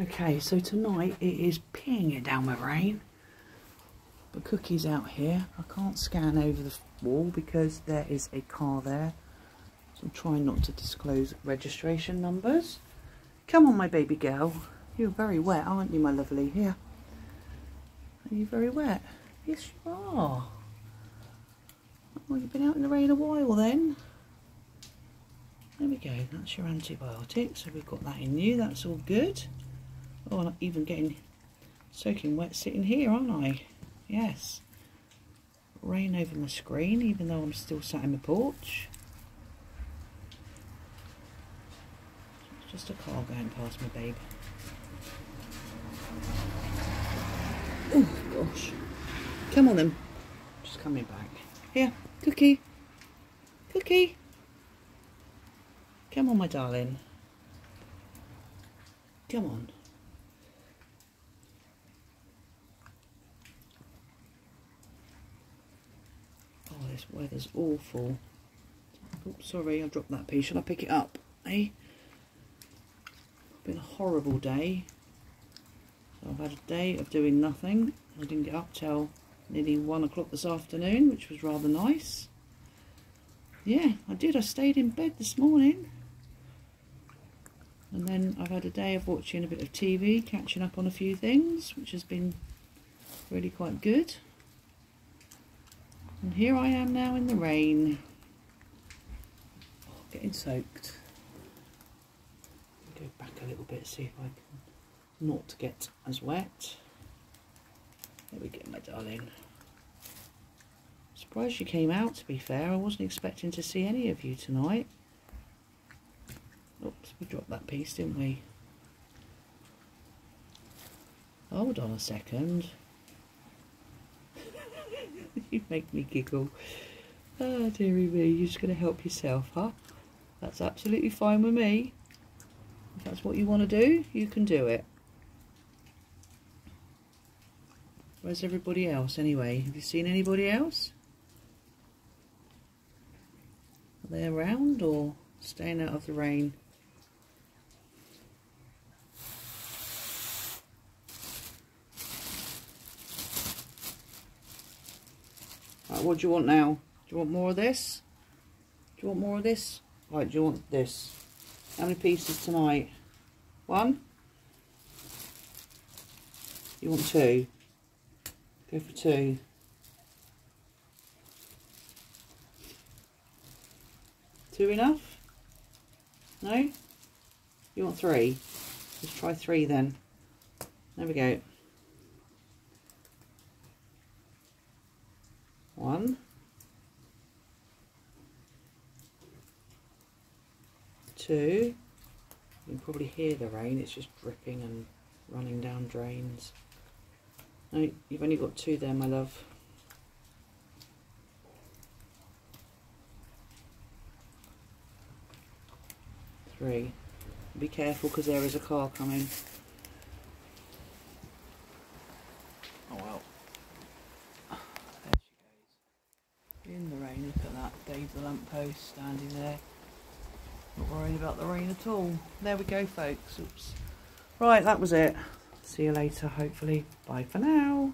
Okay, so tonight it is peeing it down with rain. But Cookie's out here. I can't scan over the wall because there is a car there. So I'm trying not to disclose registration numbers. Come on, my baby girl. You're very wet, aren't you, my lovely? Here. Are you very wet? Yes, you are. Oh, you've been out in the rain a while then. There we go. That's your antibiotic. So we've got that in you. That's all good. Oh, I'm even getting soaking wet sitting here, aren't I? Yes. Rain over my screen, even though I'm still sat in my porch. It's just a car going past me, babe. Oh, gosh. Come on, then. Just coming back. Here, Cookie. Cookie. Come on, my darling. Come on. Oh, this weather's awful. Oops, sorry, I dropped that piece. Shall I pick it up? Eh? It's been a horrible day. So I've had a day of doing nothing. I didn't get up till nearly 1 o'clock this afternoon, which was rather nice. Yeah, I did. I stayed in bed this morning. And then I've had a day of watching a bit of TV, catching up on a few things, which has been really quite good. And here I am now in the rain. Oh, getting soaked. Go back a little bit, see if I can not get as wet. There we go, my darling. Surprised you came out, to be fair. I wasn't expecting to see any of you tonight. Oops, we dropped that piece, didn't we? Hold on a second. You make me giggle. Oh, dearie me, you're just going to help yourself, huh? That's absolutely fine with me. If that's what you want to do, you can do it. Where's everybody else anyway? Have you seen anybody else? Are they around or staying out of the rain? Right, what do you want now? Do you want more of this? Do you want more of this? Right, do you want this? How many pieces tonight? 1? You want 2? Go for 2. Two enough? No? You want 3? Let's try 3 then. There we go. 1. 2. You can probably hear the rain, it's just dripping and running down drains. No, you've only got 2 there, my love. 3. Be careful because there is a car coming. Oh well. There she goes. In the rain, look at that. Dave the lamppost standing there. Not worried about the rain at all. There we go, folks. Oops. Right, that was it. See you later, hopefully. Bye for now.